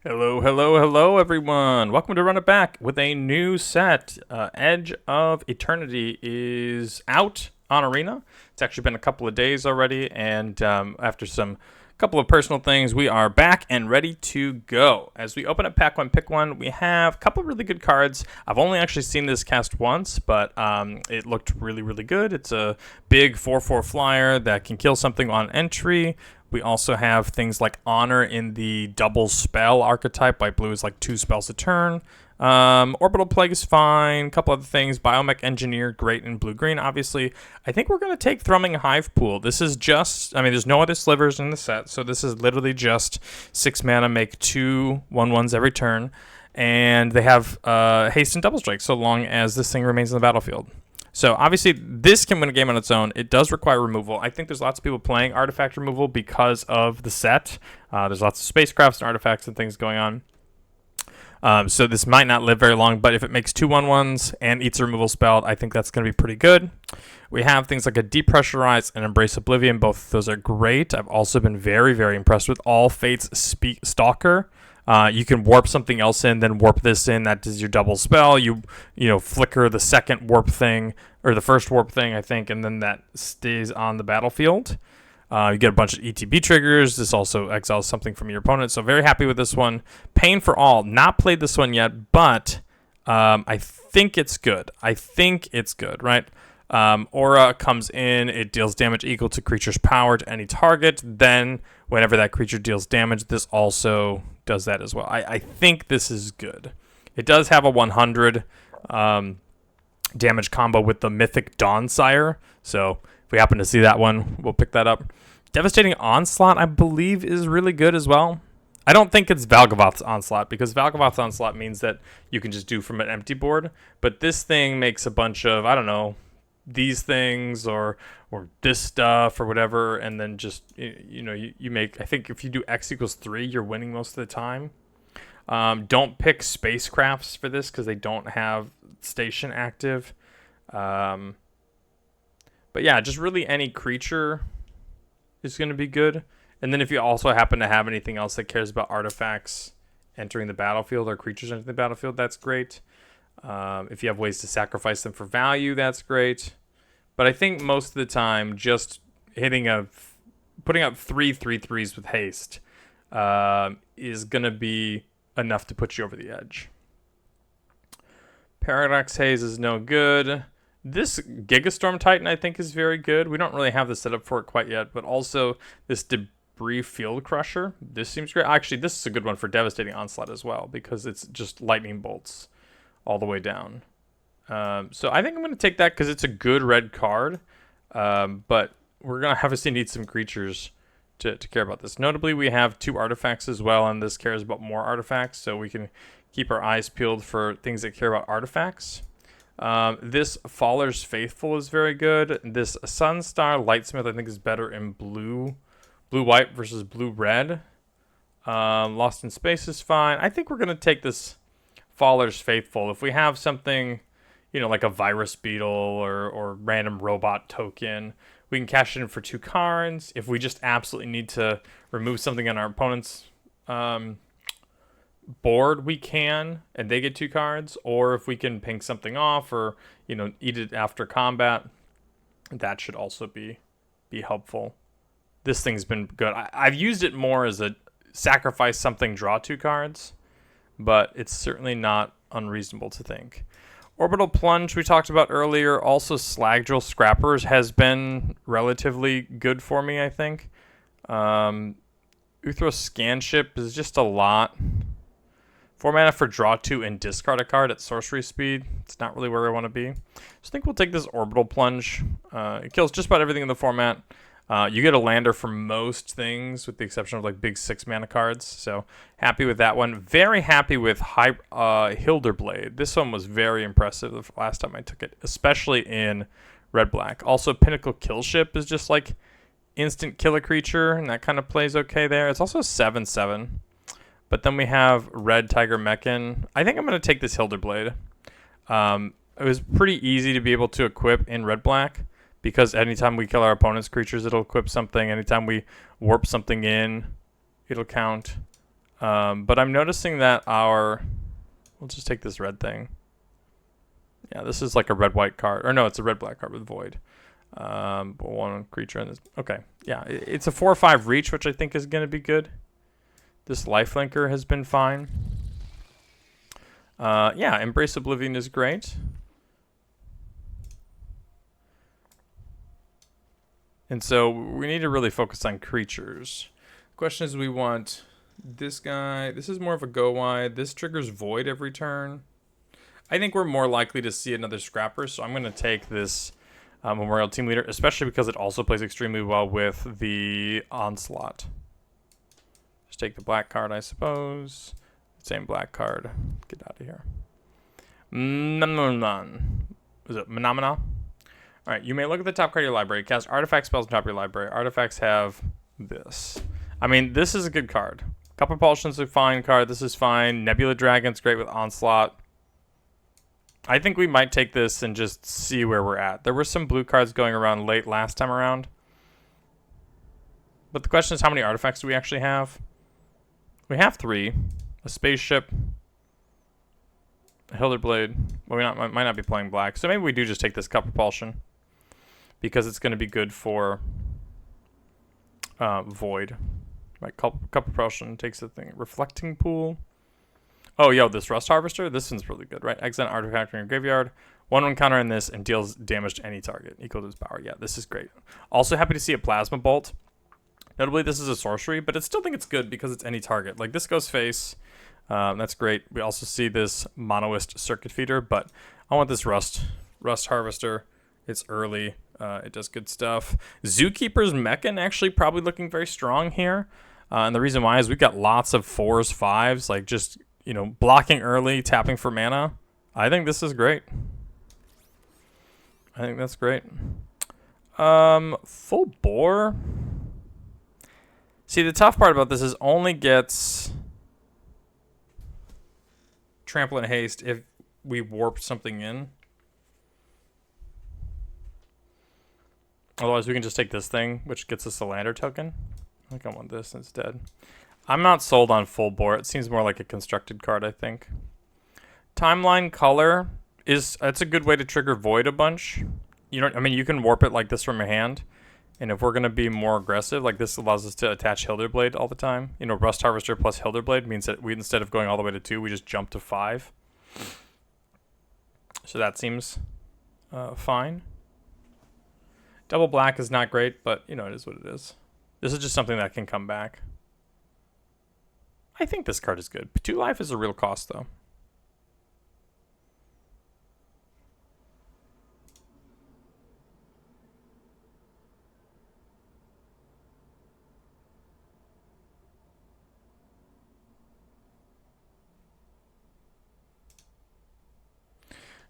Hello, hello, hello, everyone. Welcome to Run It Back with a new set. Edge of Eternity is out on Arena. It's actually been a couple of days already, and after some couple of personal things, we are back and ready to go. As we open up Pack 1, Pick 1, we have a couple of really good cards. I've only actually seen this cast once, but it looked really, really good. It's a big 4/4 flyer that can kill something on entry. We also have things like Honor in the double spell archetype. White blue is like 2 spells a turn. Orbital Plague is fine. A couple other things. Biomech Engineer, great in blue-green, obviously. I think we're going to take Thrumming Hive Pool. This is just, there's no other slivers in the set, so this is literally just 6 mana, make 2 1/1s every turn. And they have haste and double strike so long as this thing remains in the battlefield. So obviously this can win a game on its own. It does require removal. I think there's lots of people playing artifact removal because of the set. There's lots of spacecrafts and artifacts and things going on. So this might not live very long, but if it makes 2 1/1s and eats a removal spell, I think that's going to be pretty good. We have things like a Depressurize and Embrace Oblivion. Both of those are great. I've also been very, very impressed with All Fates Stalker. You can warp something else in, then warp this in. That does your double spell. You flicker the second warp thing, or the first warp thing, I think, and then that stays on the battlefield. You get a bunch of ETB triggers. This also exiles something from your opponent. So very happy with this one. Pain for All. Not played this one yet, but I think it's good. Right? Aura comes in. It deals damage equal to creature's power to any target. Then whenever that creature deals damage, this also does that as well. I think this is good. It does have a 100 damage combo with the Mythic Dawnsire. So if we happen to see that one, we'll pick that up. Devastating Onslaught, I believe, is really good as well. I don't think it's Valgavoth's Onslaught, because Valgavoth's Onslaught means that you can just do from an empty board. But this thing makes a bunch of, I don't know, these things or this stuff or whatever, and then just you make, I think if you do X equals 3, you're winning most of the time. Don't pick spacecrafts for this because they don't have station active. But yeah, just really any creature is going to be good. And then if you also happen to have anything else that cares about artifacts entering the battlefield or creatures entering the battlefield, that's great. If you have ways to sacrifice them for value, that's great. But I think most of the time, just putting up 3/3/3s with haste is going to be enough to put you over the edge. Paradox Haze is no good. This Gigastorm Titan, I think, is very good. We don't really have the setup for it quite yet, but also this Debris Field Crusher. This seems great. Actually, this is a good one for Devastating Onslaught as well, because it's just lightning bolts all the way down. So I think I'm going to take that because it's a good red card. But we're going to obviously need some creatures to care about this. Notably, we have 2 artifacts as well, and this cares about more artifacts, so we can keep our eyes peeled for things that care about artifacts. This Faller's Faithful is very good. This Sunstar Lightsmith, I think, is better in blue-white versus blue-red. Lost in Space is fine. I think we're going to take this Faller's Faithful. If we have something, like a Virus Beetle or random robot token, we can cash it in for 2 cards. If we just absolutely need to remove something on our opponent's board, we can, and they get 2 cards. Or if we can ping something off or, eat it after combat, that should also be helpful. This thing's been good. I've used it more as a sacrifice something, draw 2 cards, but it's certainly not unreasonable to think. Orbital Plunge we talked about earlier. Also, Slagdrill Scrappers has been relatively good for me, I think. Uthros Scanship is just a lot. 4 mana for draw 2 and discard a card at sorcery speed. It's not really where I want to be. So I think we'll take this Orbital Plunge. It kills just about everything in the format. You get a lander for most things, with the exception of like big 6 mana cards. So happy with that one. Very happy with Hilderblade. This one was very impressive the last time I took it, especially in red-black. Also, Pinnacle Killship is just like instant kill a creature, and that kind of plays okay there. It's also 7/7. But then we have Red Tiger Mechan. I think I'm going to take this Hilderblade. It was pretty easy to be able to equip in red-black, because anytime we kill our opponent's creatures, it'll equip something. Anytime we warp something in, it'll count. But I'm noticing that we'll just take this red thing. Yeah, this is like a red-white card. Or no, it's a red-black card with Void. But one creature in this. Okay, yeah, it's a 4 or 5 reach, which I think is going to be good. This lifelinker has been fine. Yeah, Embrace Oblivion is great. And so we need to really focus on creatures. The question is, we want this guy. This is more of a go wide. This triggers Void every turn. I think we're more likely to see another Scrapper, so I'm going to take this Memorial Team Leader, especially because it also plays extremely well with the Onslaught. Just take the black card, I suppose. Same black card. Get out of here. Is it Phenomena? Alright, you may look at the top card of your library. Cast artifact spells on top of your library. Artifacts have this. I mean, this is a good card. Cup Propulsion's a fine card. This is fine. Nebula Dragon's great with Onslaught. I think we might take this and just see where we're at. There were some blue cards going around late last time around. But the question is, how many artifacts do we actually have? We have 3. A spaceship. A Hilderblade. Well, we might not be playing black. So maybe we do just take this Cup Propulsion. Because it's going to be good for Void. Right, Cup Propulsion takes the thing. Reflecting Pool. Oh, yo, this Rust Harvester, this one's really good, right? Exile an artifact in your graveyard. 1/1 counter in this and deals damage to any target equal to its power. Yeah, this is great. Also happy to see a Plasma Bolt. Notably, this is a sorcery, but I still think it's good because it's any target. Like, this goes face. That's great. We also see this Monoist Circuit Feeder, but I want this Rust Harvester. It's early. It does good stuff. Zookeeper's Mechan actually probably looking very strong here. And the reason why is we've got lots of 4s, 5s, like just, you know, blocking early, tapping for mana. I think this is great. I think that's great. Full Bore. See, the tough part about this is only gets Trample and Haste if we warp something in. Otherwise, we can just take this thing, which gets us a Lander token. I think I want this instead. I'm not sold on Full Bore. It seems more like a constructed card, I think. Timeline Color it's a good way to trigger Void a bunch. You know, I mean, you can warp it like this from your hand. And if we're going to be more aggressive, like this allows us to attach Hilderblade all the time. You know, Rust Harvester plus Hilderblade means that we, instead of going all the way to 2, we just jump to 5. So that seems fine. Double black is not great, but, you know, it is what it is. This is just something that can come back. I think this card is good. 2 life is a real cost, though.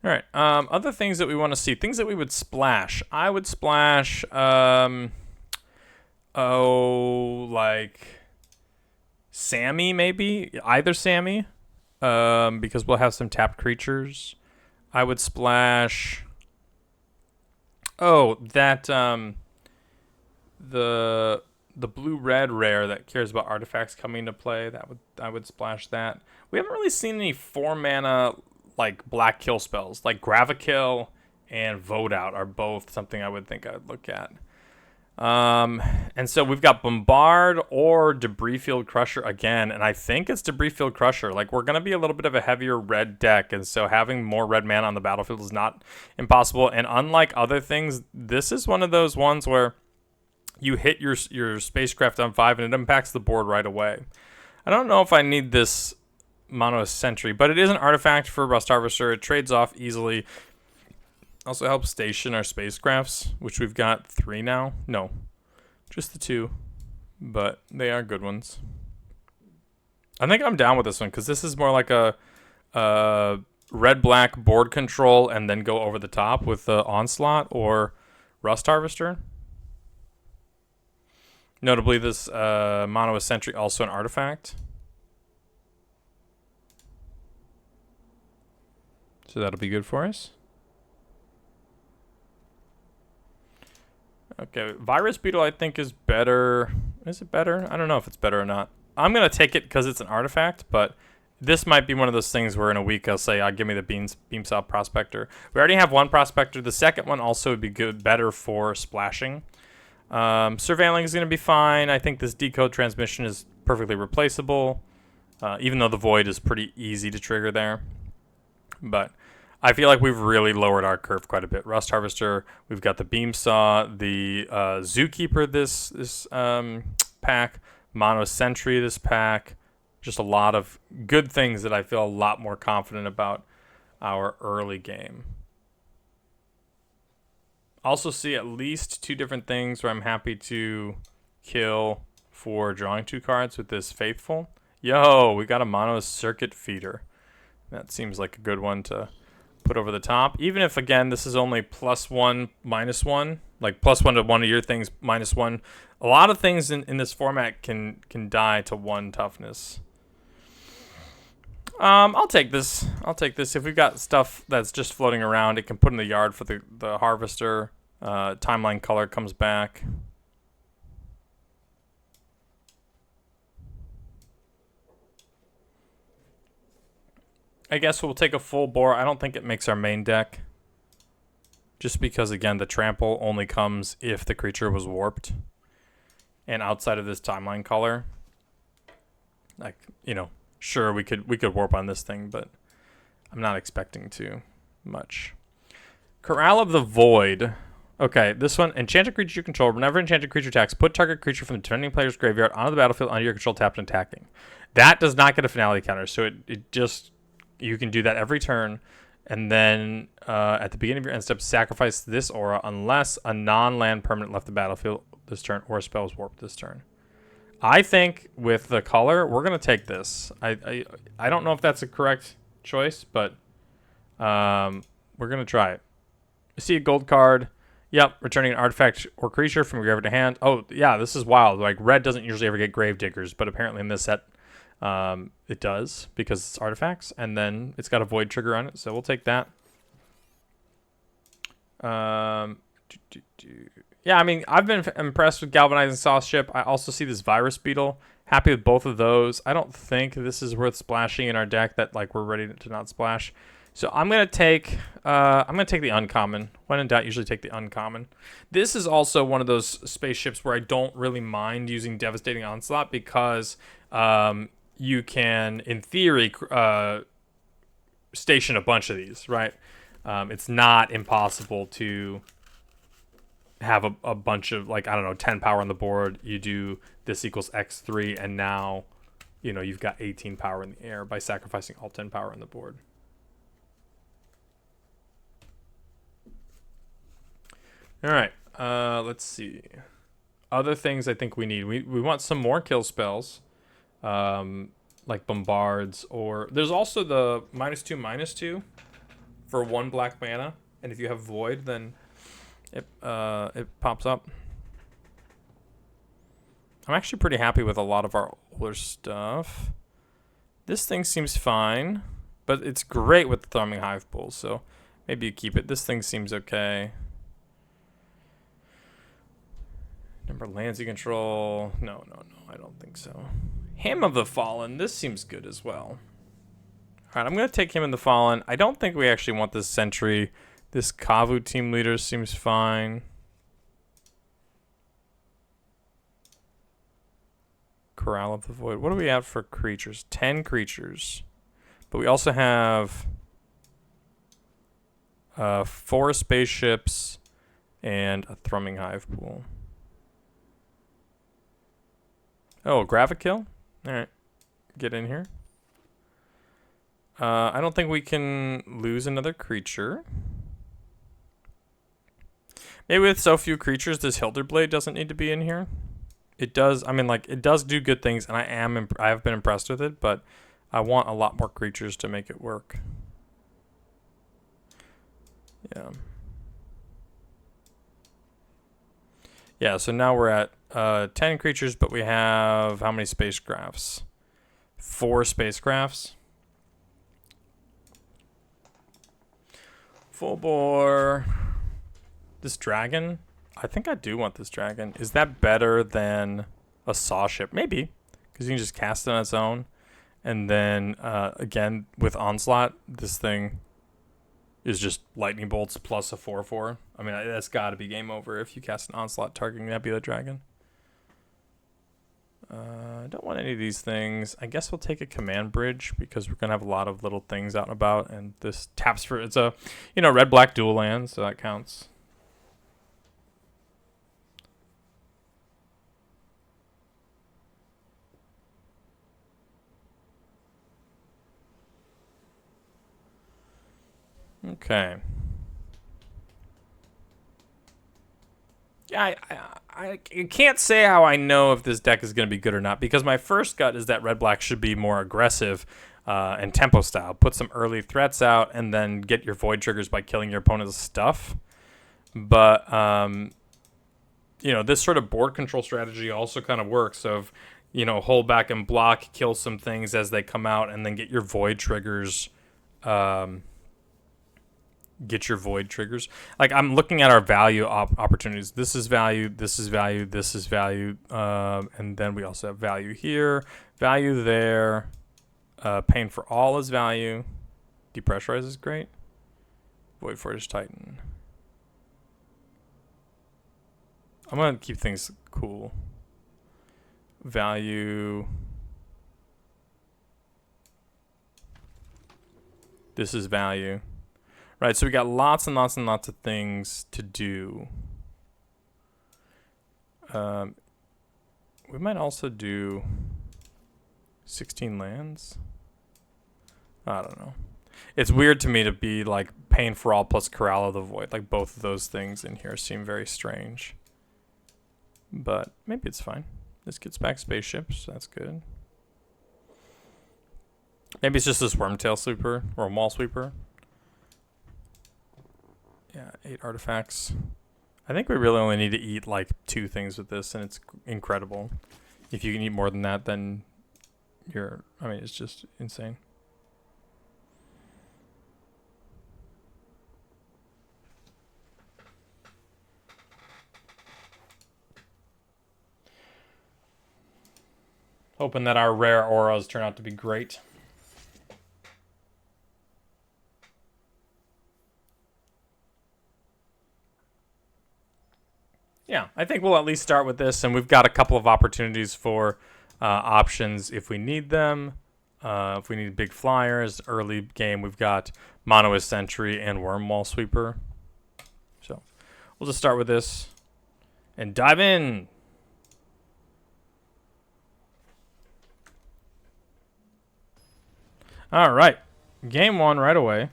All right. Other things that we want to see. Things that we would splash. I would splash, like Sammy, maybe. Either Sammy, because we'll have some tapped creatures. I would splash, the blue-red rare that cares about artifacts coming into play. I would splash that. We haven't really seen any 4-mana like black kill spells. Like Gravikill and Vote Out are both something I would think I would look at. And so we've got Bombard or Debris Field Crusher again, and I think it's Debris Field Crusher. Like, we're going to be a little bit of a heavier red deck, and so having more red mana on the battlefield is not impossible. And unlike other things, this is one of those ones where you hit your spacecraft on 5 and it impacts the board right away. I don't know if I need this Mono Sentry, but it is an artifact for Rust Harvester. It trades off easily. Also helps station our spacecrafts, which we've got 3 now. No, just the 2, but they are good ones. I think I'm down with this one because this is more like a red-black board control and then go over the top with the Onslaught or Rust Harvester. Notably, this Mono Sentry also an artifact. So that'll be good for us. Okay, Virus Beetle I think is better. Is it better? I don't know if it's better or not. I'm going to take it because it's an artifact, but this might be one of those things where in a week I'll say, give me the beam saw prospector. We already have one prospector. The second one also would be better for splashing. Surveilling is going to be fine. I think this decode transmission is perfectly replaceable, even though the void is pretty easy to trigger there. But I feel like we've really lowered our curve quite a bit. Rust Harvester, we've got the beam saw, the Zookeeper this pack, Mono Sentry this pack. Just a lot of good things that I feel a lot more confident about our early game. Also see at least 2 different things where I'm happy to kill for drawing 2 cards with this Faithful. Yo, we got a Mono Circuit Feeder. That seems like a good one to put over the top. Even if, again, this is only +1, -1. Like +1 to one of your things, -1. A lot of things in this format can die to 1 toughness. I'll take this. If we've got stuff that's just floating around, it can put in the yard for the harvester. Timeline color comes back. I guess we'll take a full bore. I don't think it makes our main deck. Just because, again, the trample only comes if the creature was warped. And outside of this timeline color, like, you know, sure, we could warp on this thing, but I'm not expecting to much. Corral of the Void. Okay, this one, enchanted creature you control. Whenever enchanted creature attacks, put target creature from the defending player's graveyard onto the battlefield under your control tapped and attacking. That does not get a finality counter, so it just, you can do that every turn. And then at the beginning of your end step, sacrifice this aura unless a non-land permanent left the battlefield this turn or a spell is warped this turn. I think with the color, we're going to take this. I don't know if that's a correct choice, but we're going to try it. You see a gold card. Yep, returning an artifact or creature from your graveyard to hand. Oh, yeah, this is wild. Like, red doesn't usually ever get Grave Diggers, but apparently in this set it does because it's artifacts. And then it's got a void trigger on it, so we'll take that. Yeah, I mean, I've been impressed with Galvanizing Sauce Ship. I also see this Virus Beetle. Happy with both of those. I don't think this is worth splashing in our deck that like we're ready to not splash. So I'm gonna take the uncommon. When in doubt, usually take the uncommon. This is also one of those spaceships where I don't really mind using Devastating Onslaught because you can, in theory, station a bunch of these, right? It's not impossible to have a bunch of, like, I don't know, 10 power on the board. You do this equals X3, and now, you know, you've got 18 power in the air by sacrificing all 10 power on the board. All right, let's see. Other things I think we need. We want some more kill spells, like Bombards, or there's also the -2/-2 for 1 black mana, and if you have Void, then it pops up. I'm actually pretty happy with a lot of our older stuff. This thing seems fine, but it's great with the Thrumming Hive Pools, so maybe you keep it. This thing seems okay. Number of lands you control. No, I don't think so. Hymn of the Fallen. This seems good as well. All right, I'm going to take Hymn of the Fallen. I don't think we actually want this Sentry. This Kavu Team Leader seems fine. Corral of the Void. What do we have for creatures? 10 creatures. But we also have 4 spaceships and a Thrumming Hive Pool. Oh, Gravikill? Alright. Get in here. I don't think we can lose another creature. Maybe with so few creatures, this Hilderblade doesn't need to be in here. It does, I mean, like, it does do good things, and I have been impressed with it, but I want a lot more creatures to make it work. Yeah. Yeah, so now we're at 10 creatures, but we have how many spacecrafts? 4 spacecrafts. Full bore. This dragon. I think I do want this dragon. Is that better than a saw ship? Maybe. because you can just cast it on its own. And then, again, with Onslaught, this thing is just Lightning Bolts plus a 4/4. I mean, that's got to be game over if you cast an Onslaught targeting Nebula Dragon. I don't want any of these things. I guess we'll take a Command Bridge because we're going to have a lot of little things out and about. And this taps for, it's a, red-black dual land, so that counts. Okay. Yeah, I can't say how I know if this deck is going to be good or not, because my first gut is that red-black should be more aggressive and tempo style. Put some early threats out and then get your void triggers by killing your opponent's stuff. But, this sort of board control strategy also kind of works. So, hold back and block, kill some things as they come out, and then get your void triggers. Like, I'm looking at our value opportunities. This is value, this is value, this is value, and then we also have value here, value there. Pain for all is value. Depressurize is great. Void Forge Titan. I'm gonna keep things cool. Value. This is value. Right, so we got lots and lots and lots of things to do. We might also do 16 lands. I don't know. It's weird to me to be like Pain for All plus Corral of the Void. Like, both of those things in here seem very strange. But maybe it's fine. This gets back spaceships. That's good. Maybe it's just this Wormtail Sweeper or a Maul Sweeper. Yeah, 8 artifacts. I think we really only need to eat like 2 things with this, and it's incredible. If you can eat more than that, then it's just insane. Hoping that our rare auras turn out to be great. Yeah, I think we'll at least start with this, and we've got a couple of opportunities for options if we need them. If we need big flyers, early game, we've got Monoist Sentry and Wormwall Sweeper. So we'll just start with this and dive in. All right, game 1 right away.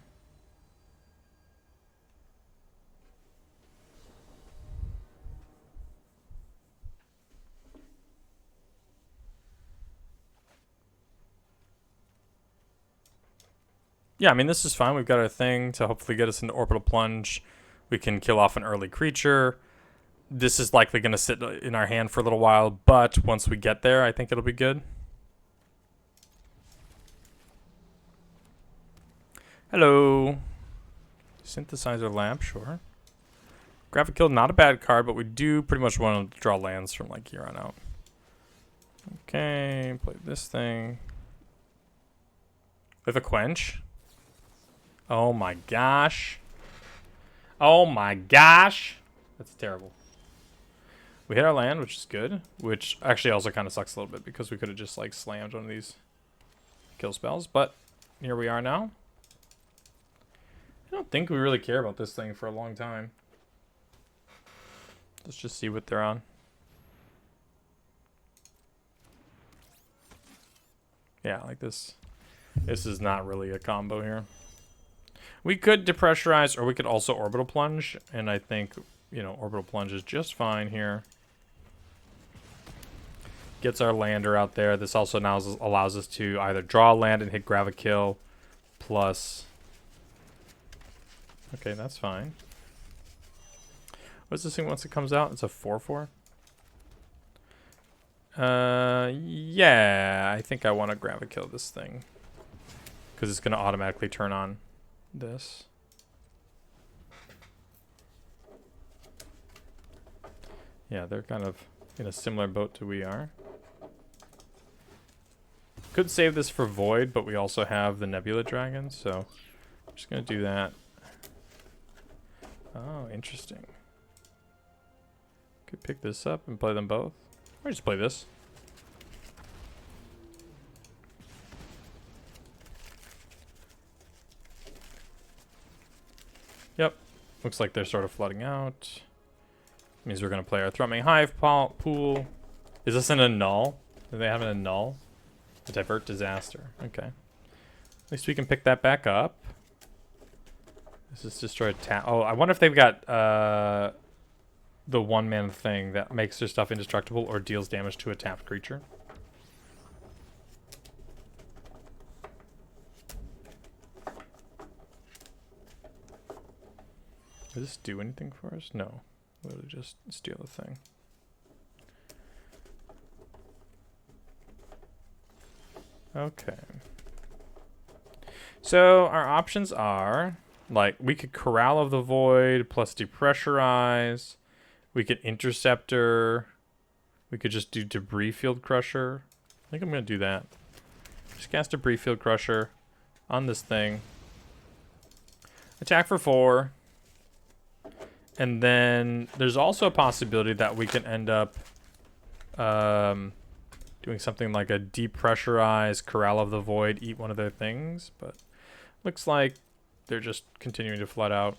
Yeah, I mean, this is fine. We've got our thing to hopefully get us into Orbital Plunge. We can kill off an early creature. This is likely going to sit in our hand for a little while, but once we get there, I think it'll be good. Hello. Synthesizer Lab, sure. Graphic Kill, not a bad card, but we do pretty much want to draw lands from like here on out. Okay, play this thing. With a Quench. Oh my gosh. Oh my gosh. That's terrible. We hit our land, which is good. Which actually also kind of sucks a little bit because we could have just like slammed one of these kill spells. But here we are now. I don't think we really care about this thing for a long time. Let's just see what they're on. Yeah, like this. This is not really a combo here. We could depressurize, or we could also orbital plunge, and I think, orbital plunge is just fine here. Gets our lander out there. This also now allows us to either draw land and hit Gravikill, plus... Okay, that's fine. What's this thing once it comes out? It's a 4/4? Yeah, I think I want to Gravikill this thing. Because it's going to automatically turn on this. Yeah, they're kind of in a similar boat to we are. Could save this for Void, but we also have the Nebula Dragon, so I'm just going to do that. Oh, interesting. Could pick this up and play them both. Or just play this. Yep. Looks like they're sort of flooding out. Means we're going to play our Thrumming Hive pool. Is this an annul? Do they have an annul? A Divert Disaster. Okay. At least we can pick that back up. This is destroy tap. Oh, I wonder if they've got the one-man thing that makes their stuff indestructible or deals damage to a tapped creature. Does this do anything for us? No. Literally just steal the thing. Okay. So our options are, like, we could Corral of the Void plus Depressurize. We could Interceptor. We could just do Debris Field Crusher. I think I'm going to do that. Just cast Debris Field Crusher on this thing. Attack for 4. And then there's also a possibility that we can end up doing something like a Depressurize, Corral of the Void, eat one of their things. But looks like they're just continuing to flood out.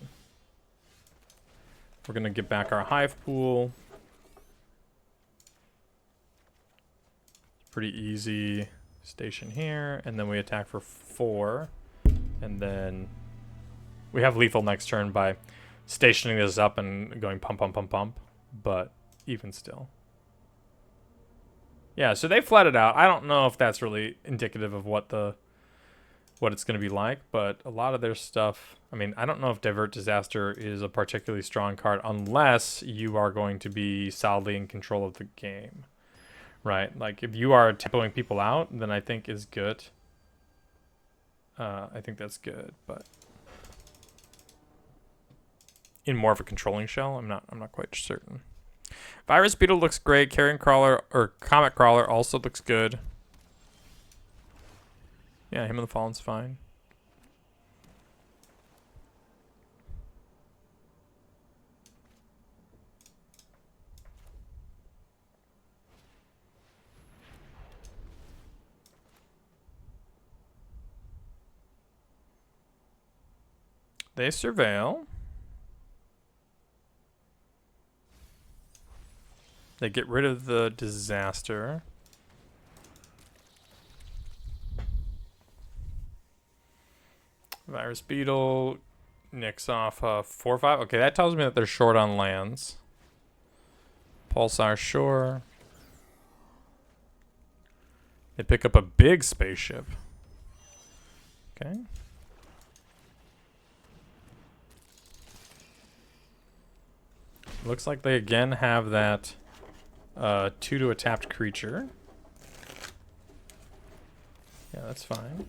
We're going to get back our Hive pool. Pretty easy. Station here. And then we attack for 4. And then we have lethal next turn by stationing this up and going pump, pump, pump, pump. But even still. Yeah, so they flooded out. I don't know if that's really indicative of what it's going to be like, but a lot of their stuff... I mean, I don't know if Divert Disaster is a particularly strong card unless you are going to be solidly in control of the game, right? Like, if you are tempoing people out, then I think is good. I think that's good, but... in more of a controlling shell, I'm not quite certain. Virus Beetle looks great. Carrion Crawler or Comet Crawler also looks good. Yeah, Hymn of the Fallen's fine. They surveil. They get rid of the disaster. Virus Beetle nicks off 4/5. Okay, that tells me that they're short on lands. Pulsar Shore. They pick up a big spaceship. Okay. Looks like they again have that 2 to a tapped creature. Yeah, that's fine.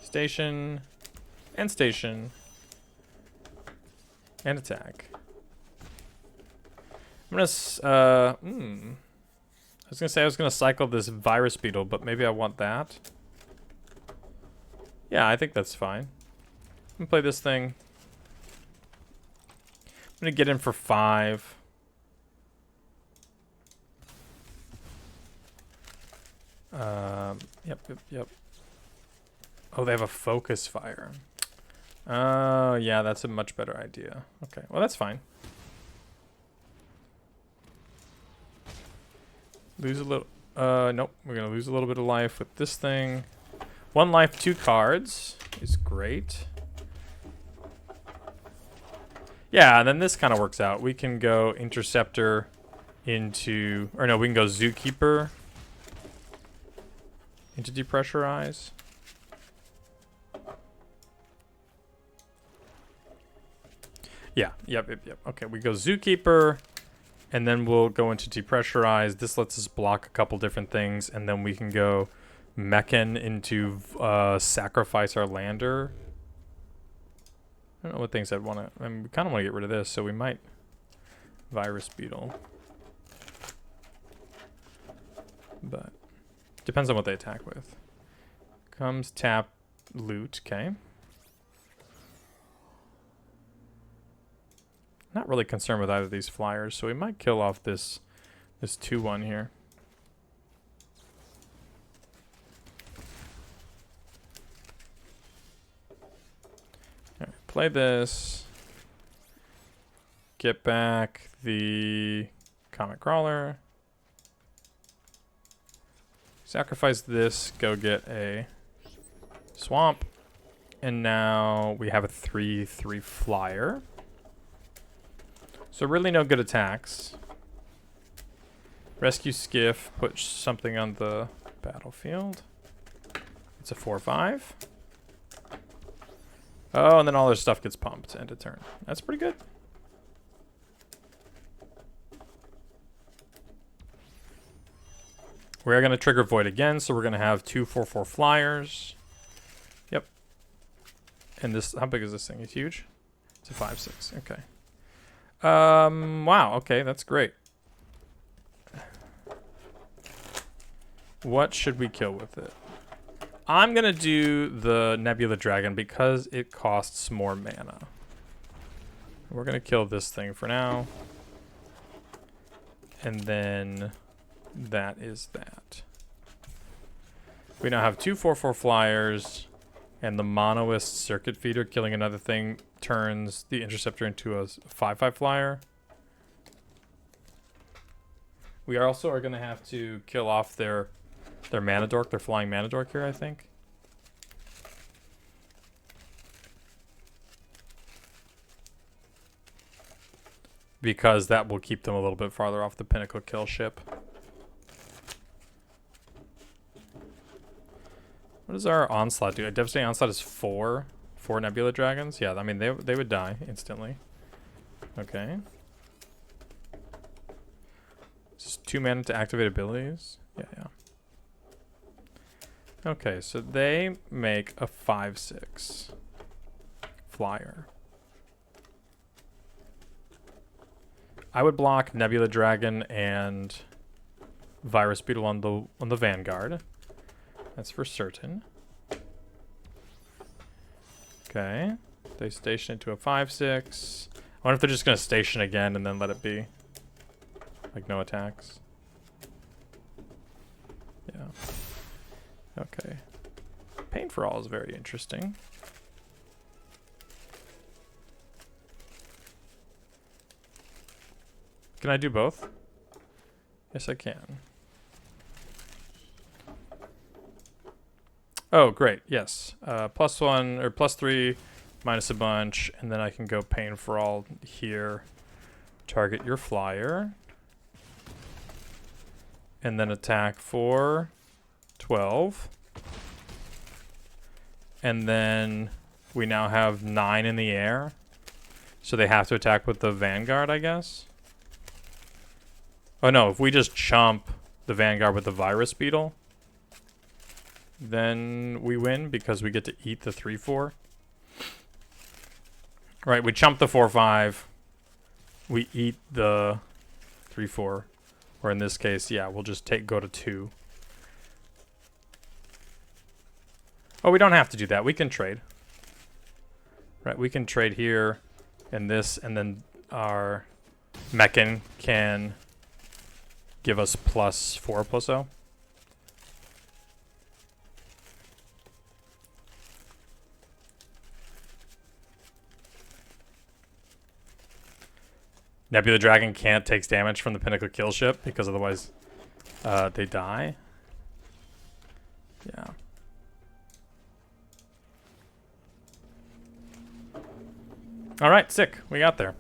Station. And station. And attack. I'm gonna I was gonna say I was gonna cycle this Virus Beetle, but maybe I want that. Yeah, I think that's fine. I'm gonna play this thing. I'm gonna get in for 5. Yep. Oh, they have a focus fire. Oh, yeah, that's a much better idea. Okay, well, that's fine. Lose a little... nope, we're gonna lose a little bit of life with this thing. 1 life, 2 cards is great. Yeah, and then this kind of works out. We can go Interceptor into... Or no, we can go Zookeeper into Depressurize. Yeah, yep. Okay, we go Zookeeper, and then we'll go into Depressurize. This lets us block a couple different things, and then we can go Mechan into Sacrifice our Lander. I don't know what things I'd want to... I mean, we kind of want to get rid of this, so we might Virus Beetle. But Depends on what they attack with. Comes, tap, loot. Okay. Not really concerned with either of these flyers, so we might kill off this 2/1 here. All right, play this. Get back the Comet Crawler. Sacrifice this, go get a Swamp. And now we have a 3/3 flyer. So really no good attacks. Rescue Skiff, put something on the battlefield. It's a 4/5. Oh, and then all their stuff gets pumped end of turn. That's pretty good. We're going to trigger Void again, so we're going to have 2 4/4 flyers. Yep. And this, how big is this thing? It's huge? It's a 5/6. Okay. Wow, okay, that's great. What should we kill with it? I'm going to do the Nebula Dragon because it costs more mana. We're going to kill this thing for now. And then that is that. We now have 2 4/4 flyers, and the Monoist Circuit Feeder killing another thing turns the Interceptor into a 5/5 flyer. We also are going to have to kill off their Mana Dork, their flying Mana Dork here, I think. Because that will keep them a little bit farther off the Pinnacle kill ship. What does our Onslaught do? A Devastating Onslaught is 4 Nebula Dragons. Yeah, I mean, they would die instantly. Okay. Just 2 mana to activate abilities. Yeah. Okay, so they make a 5/6 flyer. I would block Nebula Dragon and Virus Beetle on the Vanguard. That's for certain. Okay. They station into a 5/6. I wonder if they're just going to station again and then let it be. Like no attacks. Yeah. Okay. Pain for All is very interesting. Can I do both? Yes, I can. Oh, great. Yes. +1 or +3 minus a bunch, and then I can go Pain for All here. Target your flyer. And then attack for 12. And then we now have 9 in the air. So they have to attack with the Vanguard, I guess. Oh no, if we just chump the Vanguard with the Virus Beetle, then we win because we get to eat the 3/4. Right, we chump the 4/5. We eat the 3/4. Or in this case, yeah, we'll just go to 2. Oh, we don't have to do that. We can trade. Right, we can trade here and this, and then our Mechan can give us +4/+0. Nebula Dragon can't take damage from the Pinnacle kill ship because otherwise they die. Yeah. All right, sick. We got there.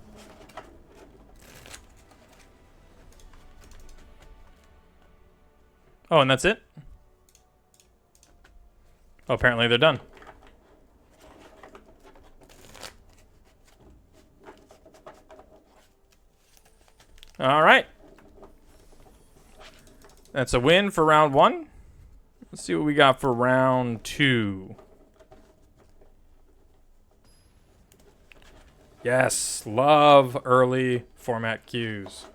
Oh, and that's it? Oh, apparently they're done. All right. That's a win for round 1. Let's see what we got for round 2. Yes, love early format queues.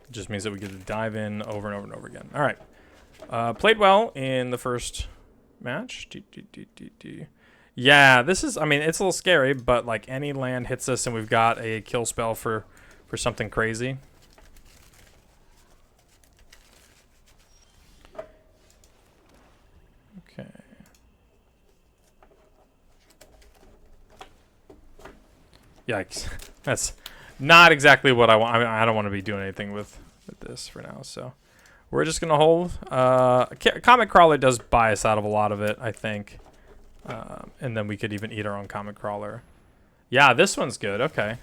It just means that we get to dive in over and over and over again. All right. Played well in the first match. Yeah, this is, I mean, it's a little scary, but like any land hits us and we've got a kill spell for something crazy. Okay. Yikes. That's not exactly what I want. I mean, I don't want to be doing anything with this for now, so we're just going to hold. Comet Crawler does buy us out of a lot of it, I think. And then we could even eat our own Comet Crawler. Yeah, this one's good. Okay.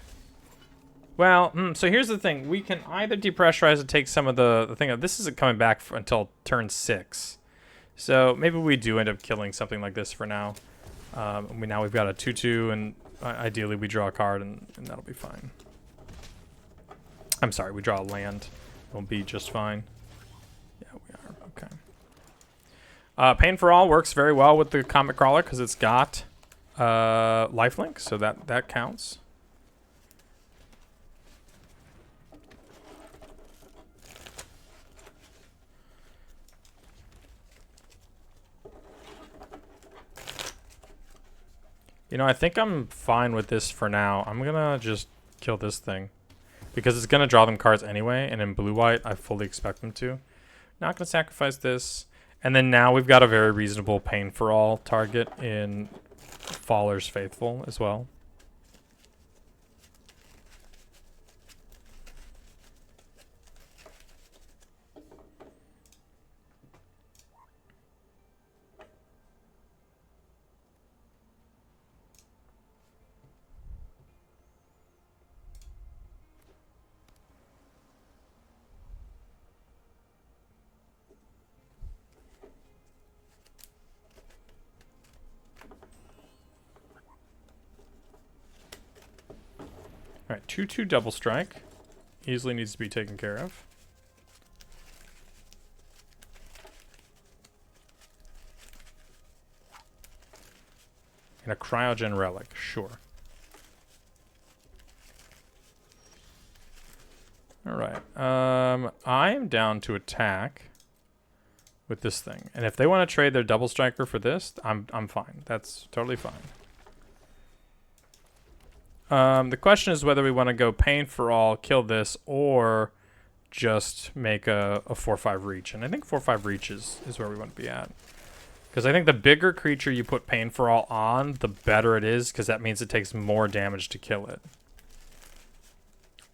Well, so here's the thing. We can either depressurize and take some of the thing. This isn't coming back until turn 6. So maybe we do end up killing something like this for now. Now we've got a 2/2, and ideally we draw a card, and that'll be fine. I'm sorry, we draw a land. It'll be just fine. Yeah, we are. Okay. Pain for All works very well with the Comet Crawler because it's got lifelink, so that counts. You know, I think I'm fine with this for now. I'm gonna just kill this thing because it's gonna draw them cards anyway, and in blue-white, I fully expect them to. Not gonna sacrifice this. And then now we've got a very reasonable Pain for All target in Faller's Faithful as well. Alright, 2/2 double strike. Easily needs to be taken care of. And a Cryogen Relic, sure. Alright, I'm down to attack with this thing. And if they want to trade their double striker for this, I'm fine. That's totally fine. The question is whether we want to go Pain for All, kill this, or just make a 4/5 reach. And I think 4/5 reach is where we want to be at. Because I think the bigger creature you put Pain for All on, the better it is, because that means it takes more damage to kill it.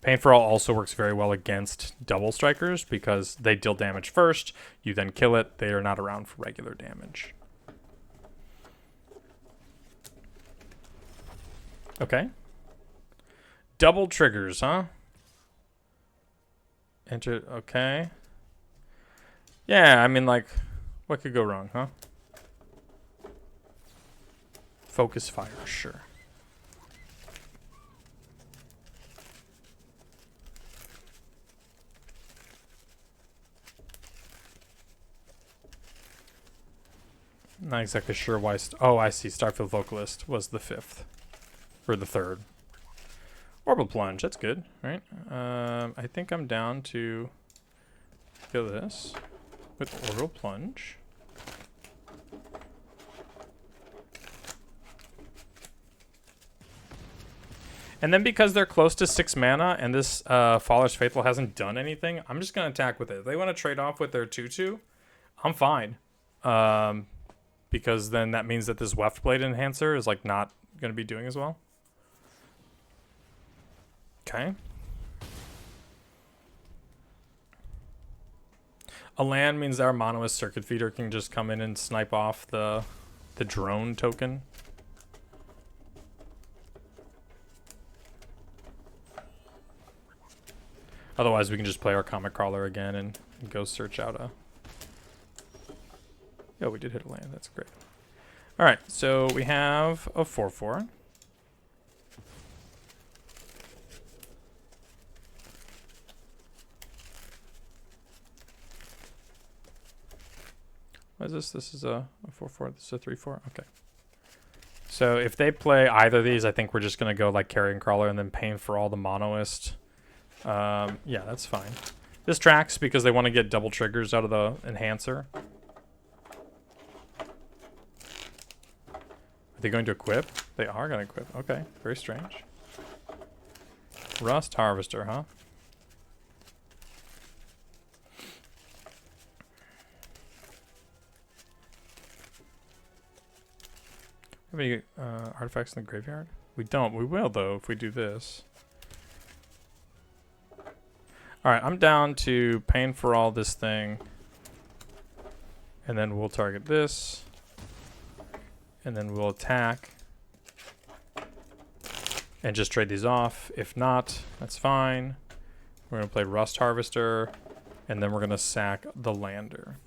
Pain for All also works very well against double strikers, because they deal damage first, you then kill it, they are not around for regular damage. Okay. Double triggers, huh? Enter, okay. Yeah, I mean, like, what could go wrong, huh? Focus fire, sure. Not exactly sure why. Oh, I see. Starfield Vocalist was the 5th. Or the 3rd. Orbital Plunge, that's good, right? I think I'm down to kill this with Orbital Plunge. And then because they're close to 6 mana and this Faller's Faithful hasn't done anything, I'm just going to attack with it. If they want to trade off with their 2/2, I'm fine. Because then that means that this Weft Blade Enhancer is like not going to be doing as well. Okay. A land means our Monoist Circuit Feeder can just come in and snipe off the drone token. Otherwise, we can just play our Comet Crawler again and go search out a... Oh, we did hit a land. That's great. All right, so we have a 4/4. What is this? This is a 4/4. This is a 3/4. Okay. So if they play either of these, I think we're just going to go like Carrion Crawler and then Pain for All the Monoist. Yeah, that's fine. This tracks because they want to get double triggers out of the enhancer. Are they going to equip? They are going to equip. Okay, very strange. Rust Harvester, huh? Have any artifacts in the graveyard? We don't. We will, though, if we do this. Alright, I'm down to paying for all this thing. And then we'll target this. And then we'll attack. And just trade these off. If not, that's fine. We're going to play Rust Harvester. And then we're going to sack the Lander.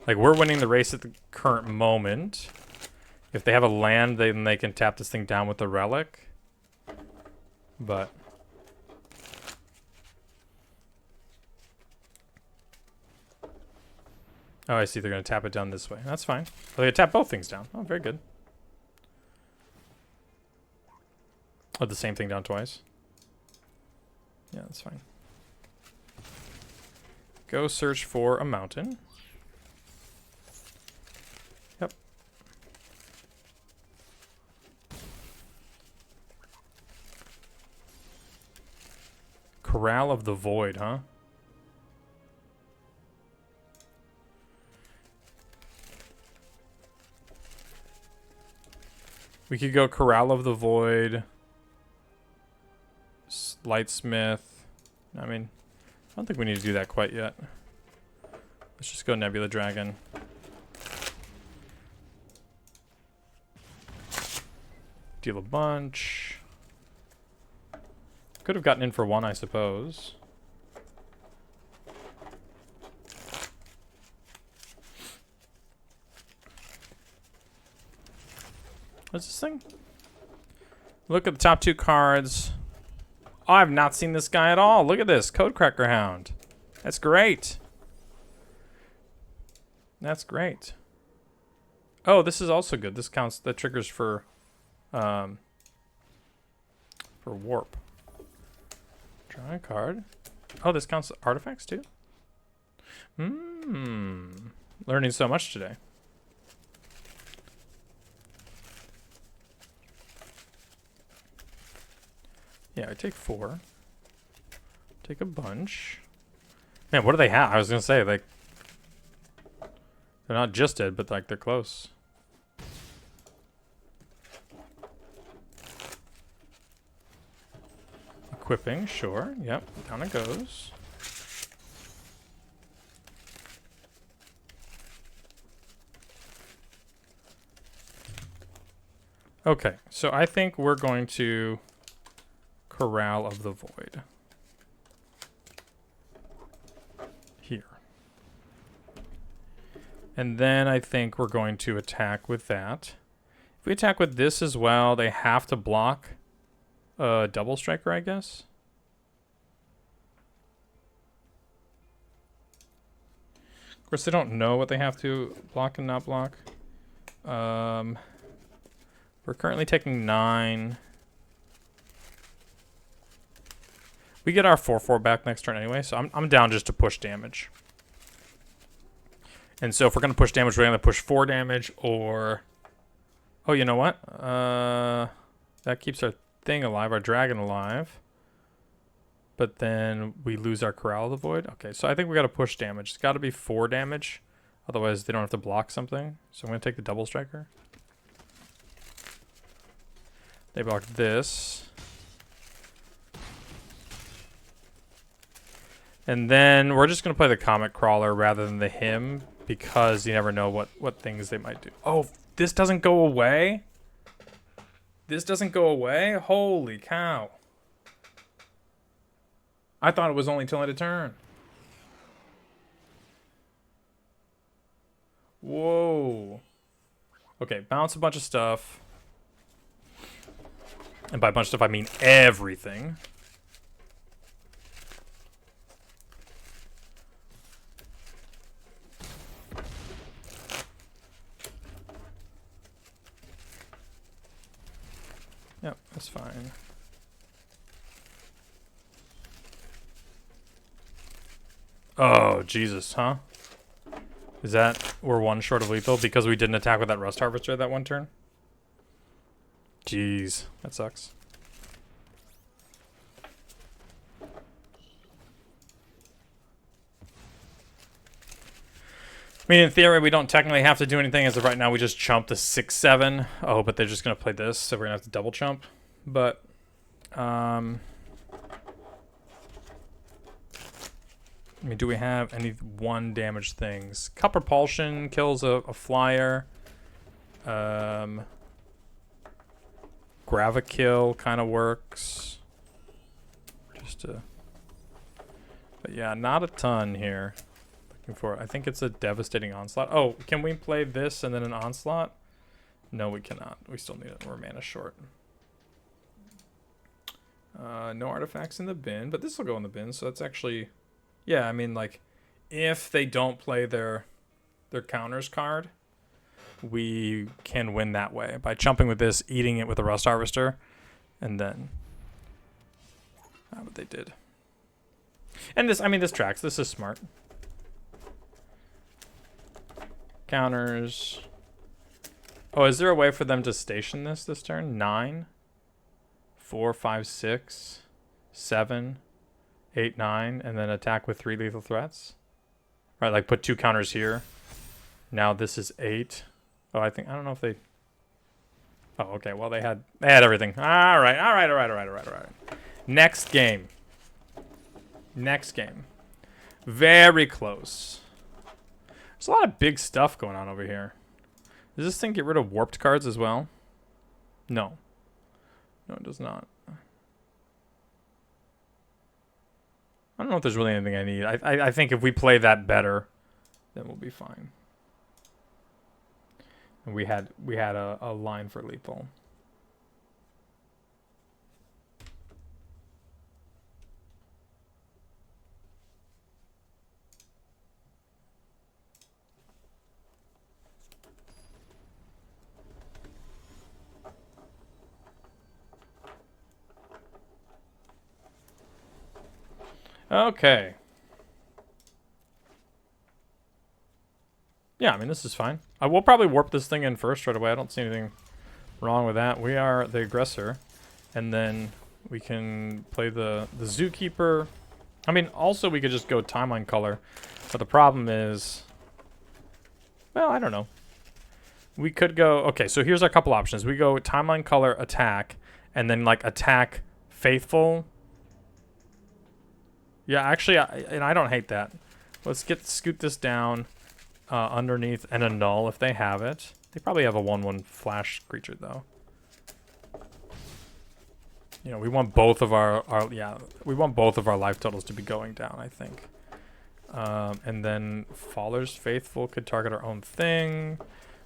Like, we're winning the race at the current moment. If they have a land, then they can tap this thing down with the relic. But... oh, I see. They're going to tap it down this way. That's fine. They're going to tap both things down. Oh, very good. Oh, the same thing down twice. Yeah, that's fine. Go search for a mountain. Yep. Corral of the Void, huh? We could go Corral of the Void, Lightsmith. I mean, I don't think we need to do that quite yet. Let's just go Nebula Dragon. Deal a bunch. Could have gotten in for one, I suppose. What's this thing? Look at the top two cards. Oh, I've not seen this guy at all. Look at this. Codecracker Hound. That's great. That's great. Oh, this is also good. This counts. That triggers for warp. Draw a card. Oh, this counts artifacts too? Learning so much today. Yeah, I take 4. Take a bunch. Man, what do they have? I was gonna say, like, they're not just dead, but like they're close. Equipping, sure. Yep, down it goes. Okay, so I think we're going to Corral of the Void. Here. And then I think we're going to attack with that. If we attack with this as well, they have to block a double striker, I guess. Of course, they don't know what they have to block and not block. We're currently taking 9. We get our 4/4 back next turn anyway, so I'm down just to push damage. And so if we're going to push damage, we're going to push 4 damage or... oh, you know what? That keeps our thing alive, our dragon alive. But then we lose our Corral of the Void. Okay, so I think we got to push damage. It's got to be 4 damage. Otherwise, they don't have to block something. So I'm going to take the double striker. They blocked this. And then we're just going to play the Comet Crawler rather than the Hymn because you never know what things they might do. Oh, this doesn't go away? This doesn't go away? Holy cow. I thought it was only till end of turn. Whoa. Okay, bounce a bunch of stuff. And by a bunch of stuff, I mean everything. Yep, that's fine. Oh, Jesus, huh? Is that we're one short of lethal because we didn't attack with that Rust Harvester that one turn? Jeez, that sucks. I mean, in theory, we don't technically have to do anything. As of right now, we just chump the 6/7. Oh, but they're just going to play this, so we're going to have to double chump. But, I mean, do we have any 1 damage things? Cup Repulsion kills a flyer. Gravikill kind of works. Just to... But yeah, not a ton here. For I think it's a Devastating Onslaught. Oh, can we play this and then an Onslaught? No, we cannot. We still need it. We're mana short. No artifacts in the bin, but this will go in the bin, so that's actually... Yeah, I mean, like, if they don't play their counters card, we can win that way. By jumping with this, eating it with a Rust Harvester, and then... what they did. And this, I mean, this tracks. This is smart. Counters. Oh, is there a way for them to station this turn? 9, 4, 5, 6, 7, 8, 9, and then attack with 3 lethal threats? Right, like put 2 counters here. Now this is 8. Oh, I don't know if they... Oh, okay, well they had everything. All right. Next game. Very close. There's a lot of big stuff going on over here. Does this thing get rid of warped cards as well? No. No, it does not. I don't know if there's really anything I need. I think if we play that better, then we'll be fine. And we had a line for lethal. Okay. Yeah, I mean, this is fine. We'll probably warp this thing in first right away. I don't see anything wrong with that. We are the aggressor. And then we can play the Zookeeper. I mean, also we could just go Timeline Color. But the problem is... Well, I don't know. We could go... Okay, so here's our couple options. We go Timeline Color, attack, and then, like, attack Faithful... Yeah, actually, I don't hate that. Let's scoot this down underneath and a null if they have it. They probably have a 1/1 flash creature though. You know, we want both of our life totals to be going down, I think. And then Faller's Faithful could target our own thing.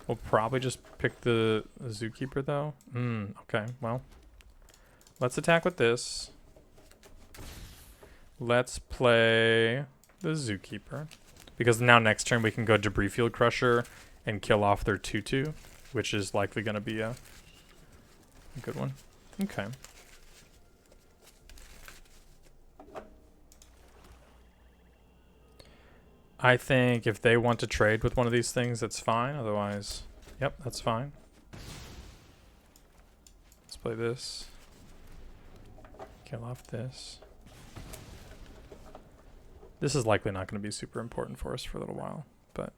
We'll probably just pick the Zookeeper though. Okay, well. Let's attack with this. Let's play the Zookeeper. Because now next turn we can go Debris Field Crusher and kill off their 2/2, which is likely going to be a good one. Okay. I think if they want to trade with one of these things, that's fine. Otherwise, yep, that's fine. Let's play this. Kill off this. This is likely not going to be super important for us for a little while, but...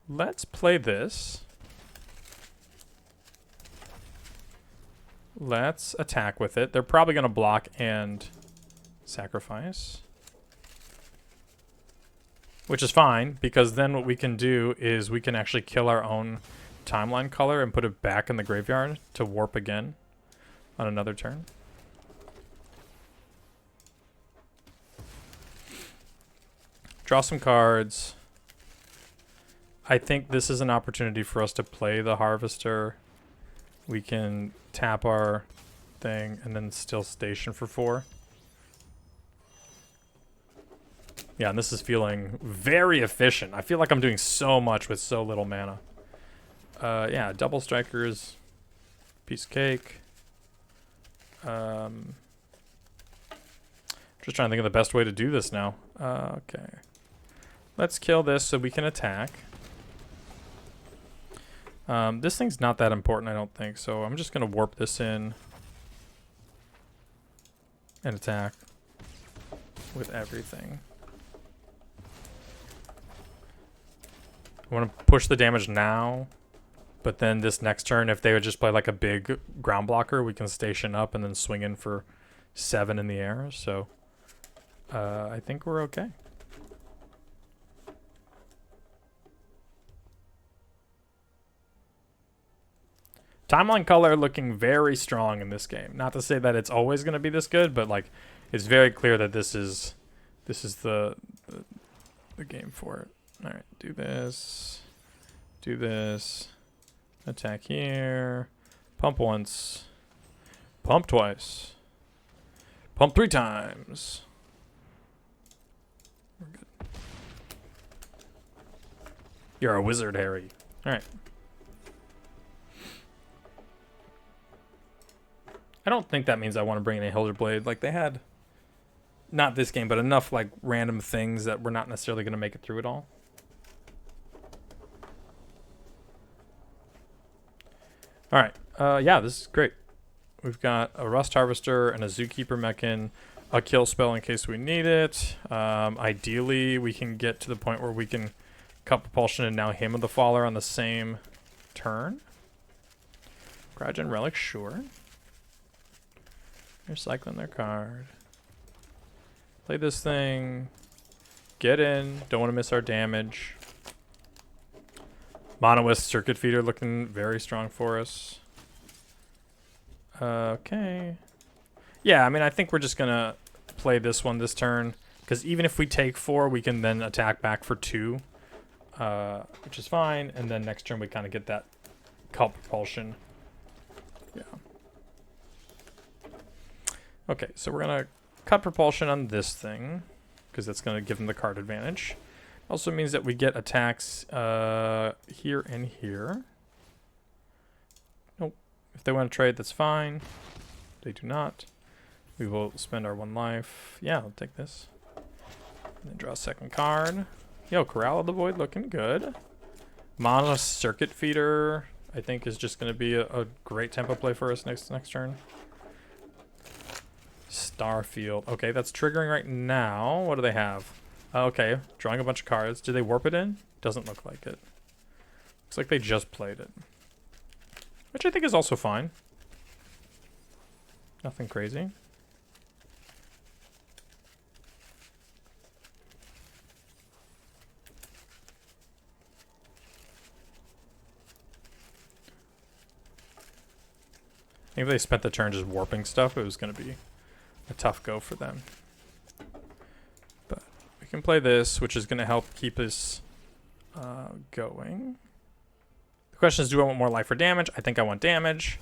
let's play this. Let's attack with it. They're probably going to block and sacrifice. Which is fine, because then what we can do is we can actually kill our own Timeline Color and put it back in the graveyard to warp again. On another turn. Draw some cards. I think this is an opportunity for us to play the Harvester. We can tap our thing and then still station for 4. Yeah, and this is feeling very efficient. I feel like I'm doing so much with so little mana. Yeah, double strikers, piece of cake. Just trying to think of the best way to do this now. Okay. Let's kill this so we can attack. This thing's not that important, I don't think, so I'm just going to warp this in and attack with everything. I want to push the damage now, but then this next turn, if they would just play like a big ground blocker, we can station up and then swing in for 7 in the air, so I think we're okay. Timeline color looking very strong in this game. Not to say that it's always going to be this good, but like it's very clear that this is the game for it. All right, do this, attack here, pump once, pump twice, pump 3 times. We're good. You're a wizard, Harry. All right. I don't think that means I want to bring in a Hilder Blade. Like, they had, not this game, but enough, like, random things that we're not necessarily going to make it through it all. Alright, yeah, this is great. We've got a Rust Harvester and a Zookeeper Mechan, a kill spell in case we need it. Ideally, we can get to the point where we can cut Propulsion and now Hymn of the Faller on the same turn. Cryogen Relic, sure. They're cycling their card. Play this thing. Get in. Don't want to miss our damage. Monolith Circuit Feeder looking very strong for us. Okay. Yeah, I mean, I think we're just going to play this one this turn. Because even if we take 4, we can then attack back for 2. Which is fine. And then next turn we kind of get that Cult Propulsion. Yeah. Okay, so we're going to cut Propulsion on this thing, because that's going to give them the card advantage. Also means that we get attacks here and here. Nope. If they want to trade, that's fine. They do not. We will spend our 1 life. Yeah, I'll take this. And then draw a second card. Yo, Corral of the Void looking good. Mana Circuit Feeder, I think, is just going to be a great tempo play for us next turn. Starfield. Okay, that's triggering right now. What do they have? Okay, drawing a bunch of cards. Did they warp it in? Doesn't look like it. Looks like they just played it. Which I think is also fine. Nothing crazy. I think if they spent the turn just warping stuff, it was going to be a tough go for them. But we can play this, which is going to help keep us going. The question is, do I want more life or damage? I think I want damage,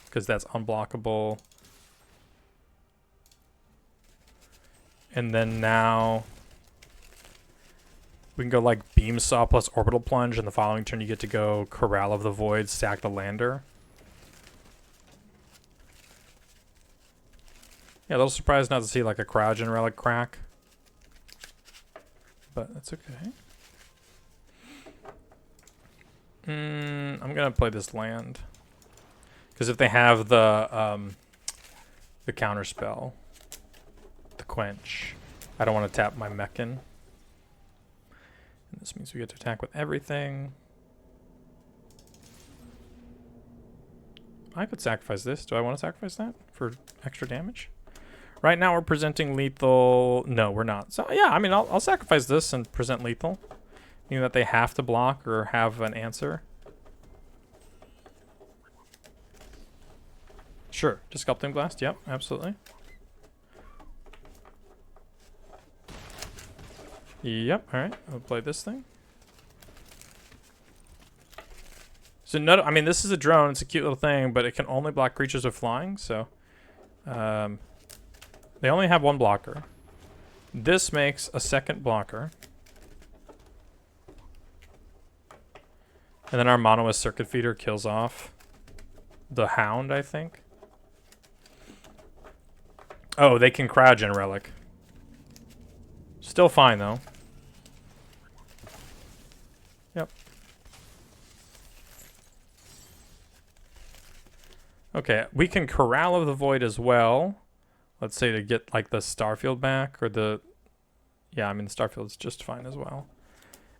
because that's unblockable. And then now we can go like Beam Saw plus Orbital Plunge, and the following turn you get to go Corral of the Void, sack the lander. Yeah, a little surprised not to see like a Cryogen Relic crack. But that's okay. I'm going to play this land. Because if they have the counter spell, the Quench, I don't want to tap my Mechan. And this means we get to attack with everything. I could sacrifice this. Do I want to sacrifice that for extra damage? Right now we're presenting lethal. No, we're not. So yeah, I mean, I'll sacrifice this and present lethal. Meaning that they have to block or have an answer. Sure, Sculpting Blast. Yep, absolutely. Yep, alright. I'll play this thing. So no, I mean, this is a drone. It's a cute little thing, but it can only block creatures with flying, so... they only have 1 blocker. This makes a second blocker. And then our Monolith Circuit Feeder kills off the Hound, I think. Oh, they can Cryogen Relic. Still fine, though. Yep. Okay, we can Corral of the Void as well. Let's say to get, like, the Starfield back, or the... Yeah, I mean, the Starfield's just fine as well.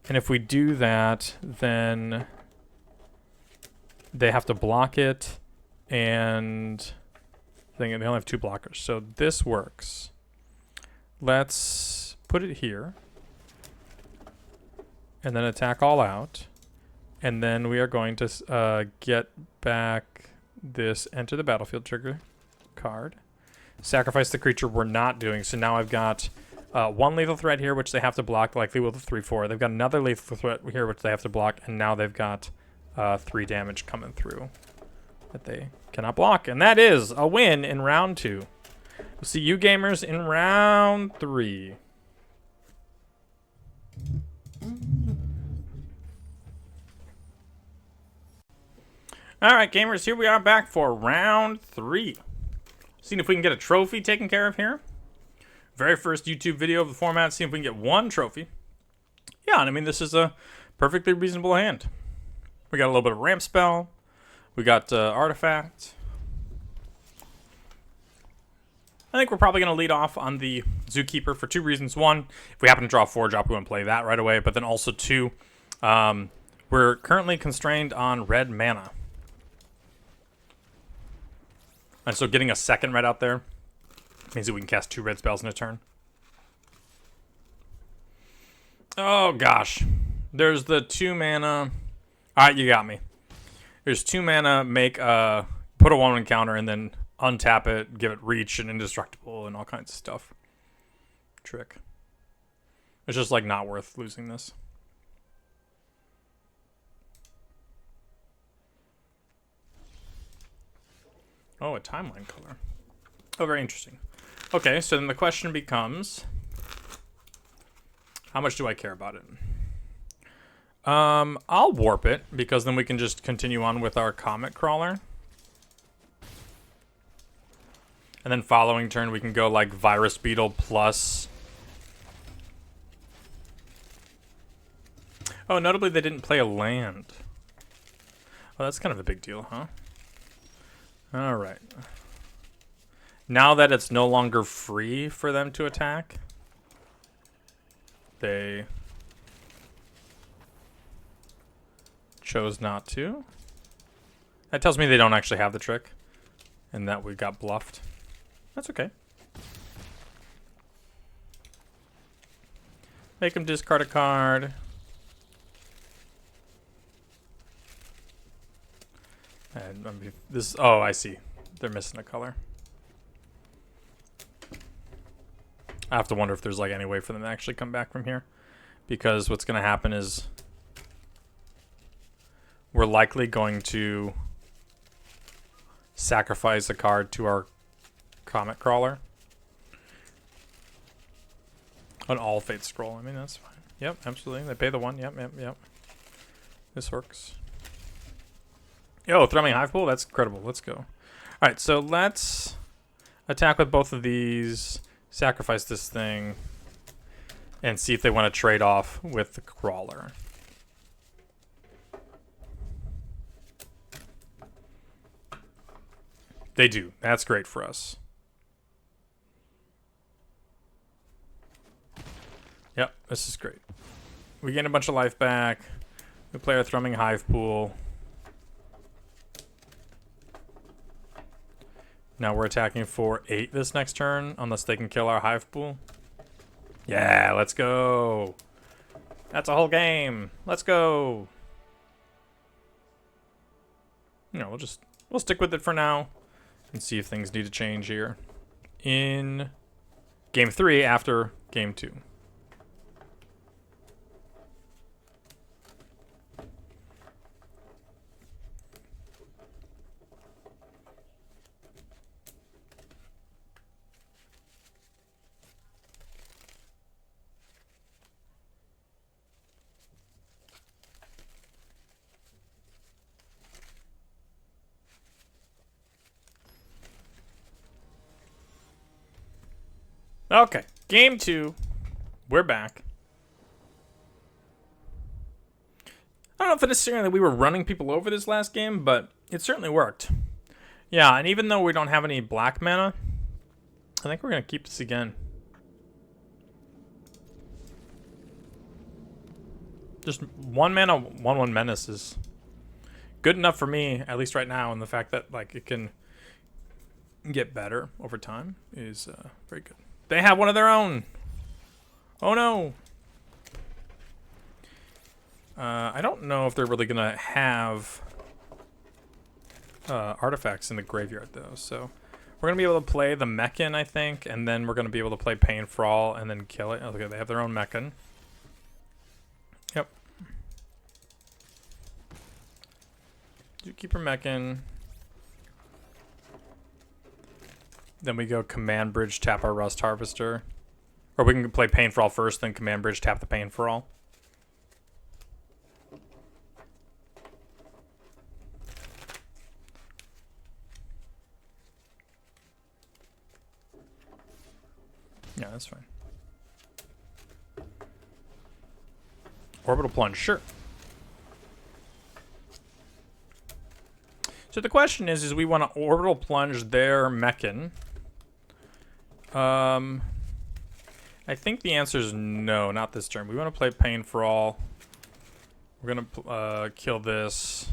And if we do that, then they have to block it, and they only have 2 blockers. So this works. Let's put it here, and then attack all out. And then we are going to get back this Enter the Battlefield trigger card. Sacrifice the creature we're not doing. So now I've got 1 lethal threat here, which they have to block, likely with a 3/4. They've got another lethal threat here, which they have to block, and now they've got 3 damage coming through that they cannot block. And that is a win in round 2. We'll see you gamers in round 3. All right, gamers, here we are back for round 3. Seeing if we can get a trophy taken care of here. Very first YouTube video of the format, seeing if we can get 1 trophy. Yeah, and I mean, this is a perfectly reasonable hand. We got a little bit of ramp spell. We got artifact. I think we're probably going to lead off on the Zookeeper for 2 reasons. 1, if we happen to draw a 4-drop, we want to play that right away. But then also 2, we're currently constrained on red mana. And so getting a second red out there means that we can cast 2 red spells in a turn. Oh, gosh. There's the 2 mana. All right, you got me. There's 2 mana, make put a 1/1 counter, and then untap it, give it reach and indestructible and all kinds of stuff. Trick. It's just, like, not worth losing this. Oh, a timeline color. Oh, very interesting. Okay, so then the question becomes, how much do I care about it? I'll warp it, because then we can just continue on with our Comet Crawler. And then following turn, we can go like Virus Beetle plus... Oh, notably they didn't play a land. Oh, that's kind of a big deal, huh? Alright. Now that it's no longer free for them to attack, they chose not to. That tells me they don't actually have the trick, and that we got bluffed. That's okay. Make them discard a card. And this. Oh, I see. They're missing a color. I have to wonder if there's like any way for them to actually come back from here, because what's going to happen is we're likely going to sacrifice a card to our Comet Crawler. An all fate scroll. I mean, that's fine. Yep, absolutely. They pay the 1. Yep. This works. Yo, Thrumming Hive Pool? That's incredible. Let's go. Alright, so let's attack with both of these, sacrifice this thing, and see if they want to trade off with the Crawler. They do. That's great for us. Yep, this is great. We gain a bunch of life back. We play our Thrumming Hive Pool. Now we're attacking for 8 this next turn, unless they can kill our Hive Pool. Yeah, let's go. That's a whole game. Let's go. You know, we'll stick with it for now and see if things need to change here in game 3 after game 2. Okay, game 2. We're back. I don't know if necessarily we were running people over this last game, but it certainly worked. Yeah, and even though we don't have any black mana, I think we're going to keep this again. Just 1 mana, 1/1 menace is good enough for me, at least right now, and the fact that like it can get better over time is very good. They have one of their own. Oh no. I don't know if they're really gonna have artifacts in the graveyard though, so we're gonna be able to play the Mechan, I think, and then we're gonna be able to play Pain for All and then kill it. Okay, they have their own Mechan. Yep. Zookeeper Mechan. Then we go Command Bridge, tap our Rust Harvester. Or we can play Pain for All first, then Command Bridge, tap the Pain for All. Yeah, that's fine. Orbital Plunge, sure. So the question is we want to Orbital Plunge their Mechan. I think the answer is no, not this turn. We want to play Pain for All. We're gonna kill this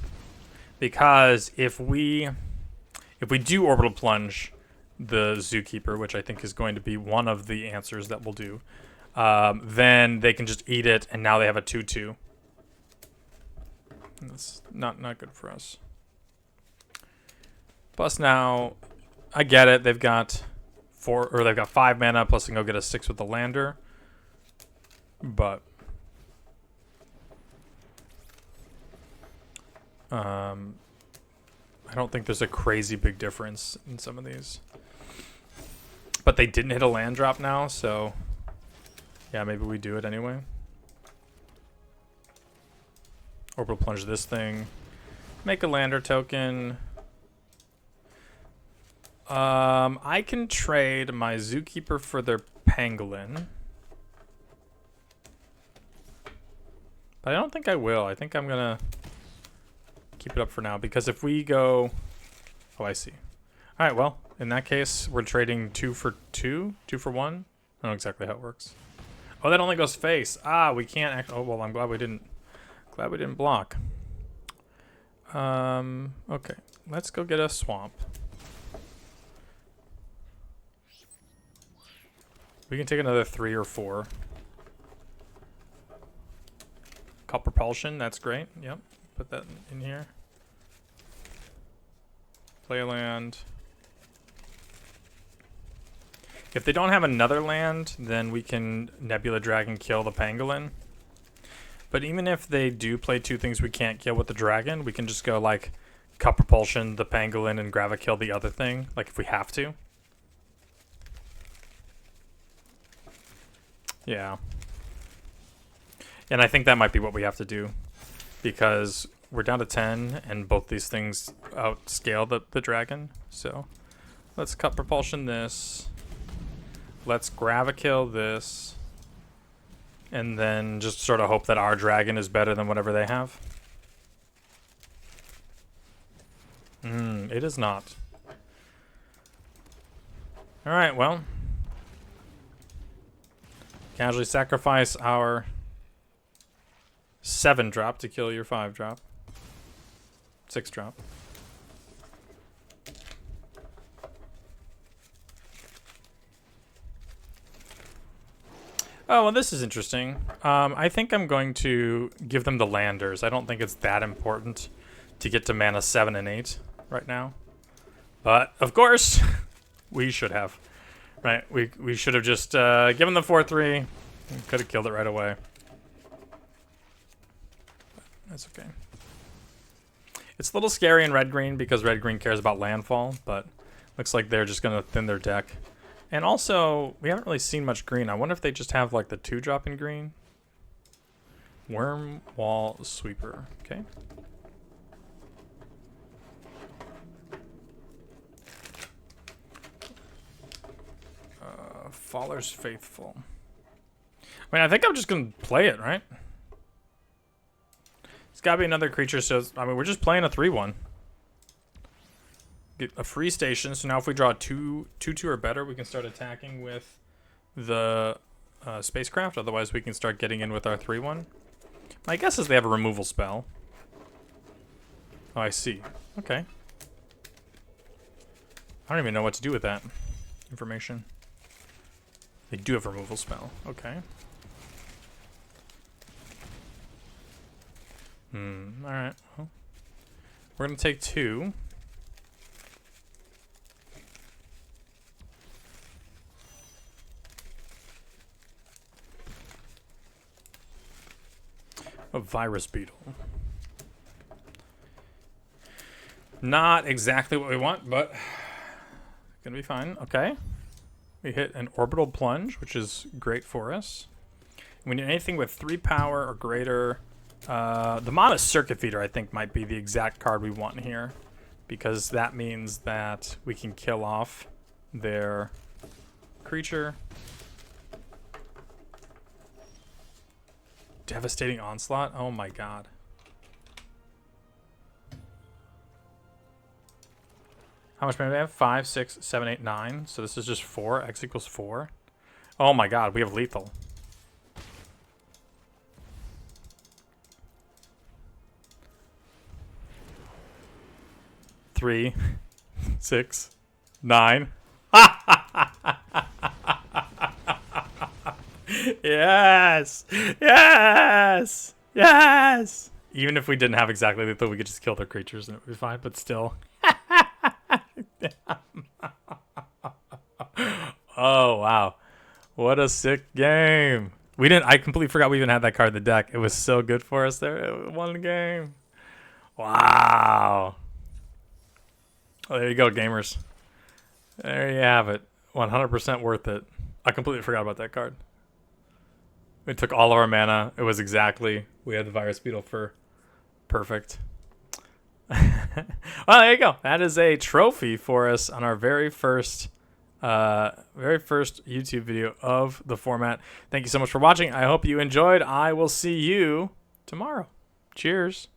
because if we do Orbital Plunge the Zookeeper, which I think is going to be one of the answers that we'll do, then they can just eat it, and now they have a 2/2. That's not good for us. Plus now, I get it. They've got 5 mana. Plus, they can go get a 6 with the lander. But I don't think there's a crazy big difference in some of these. But they didn't hit a land drop now, so yeah, maybe we do it anyway. Orbital Plunge this thing. Make a lander token. I can trade my Zookeeper for their Pangolin. But I don't think I will. I think I'm going to keep it up for now. Because if we go... Oh, I see. Alright, well, in that case, we're trading 2 for 2? 2 for 1? I don't know exactly how it works. Oh, that only goes face. Ah, we can't actually... Oh, well, I'm glad we didn't... block. Okay. Let's go get a swamp. We can take another 3 or 4. Call Propulsion, that's great. Yep, put that in here. Play a land. If they don't have another land, then we can Nebula Dragon kill the Pangolin. But even if they do play 2 things we can't kill with the dragon, we can just go like Cut Propulsion the Pangolin and Gravikill the other thing, like if we have to. Yeah. And I think that might be what we have to do. Because we're down to 10 and both these things outscale the dragon. So let's Cut Propulsion this. Let's Gravikill this. And then just sort of hope that our dragon is better than whatever they have. It is not. Alright, well. Casually sacrifice our 7-drop to kill your 5-drop. 6-drop. Oh, well, this is interesting. I think I'm going to give them the landers. I don't think it's that important to get to mana 7 and 8 right now. But, of course, we should have. Right, we should have just given the 4/3. Could have killed it right away. That's okay. It's a little scary in red-green because red-green cares about landfall, but looks like they're just going to thin their deck. And also, we haven't really seen much green. I wonder if they just have like the 2-drop in green. Worm Wall Sweeper. Okay. Faller's Faithful. I mean, I think I'm just going to play it, right? It's got to be another creature, so... I mean, we're just playing a 3-1. Get a free station, so now if we draw 2/2 or better, we can start attacking with the spacecraft. Otherwise, we can start getting in with our 3-1. My guess is they have a removal spell. Oh, I see. Okay. I don't even know what to do with that information. They do have a removal spell. Okay. Alright. Well, we're going to take 2. A virus beetle. Not exactly what we want, but gonna be fine. Okay. We hit an orbital plunge, which is great for us. We need anything with 3 power or greater. The Mana Circuit Feeder, I think, might be the exact card we want here, because that means that we can kill off their creature. Devastating Onslaught? Oh my god. How much mana do we have? 5, 6, 7, 8, 9. So this is just 4. X equals 4. Oh my god, we have lethal. Three, 6, 9. Yes! Yes! Yes! Even if we didn't have exactly lethal, we could just kill their creatures and it would be fine, but still. Oh, wow. What a sick game. I completely forgot we even had that card in the deck. It was so good for us there. It won the game. Wow. Oh, there you go, gamers. There you have it. 100% worth it. I completely forgot about that card. We took all of our mana. It was exactly... We had the Virus Beetle for perfect. Well, there you go. That is a trophy for us on our very first YouTube video of the format. Thank you so much for watching. I hope you enjoyed. I will see you tomorrow. Cheers.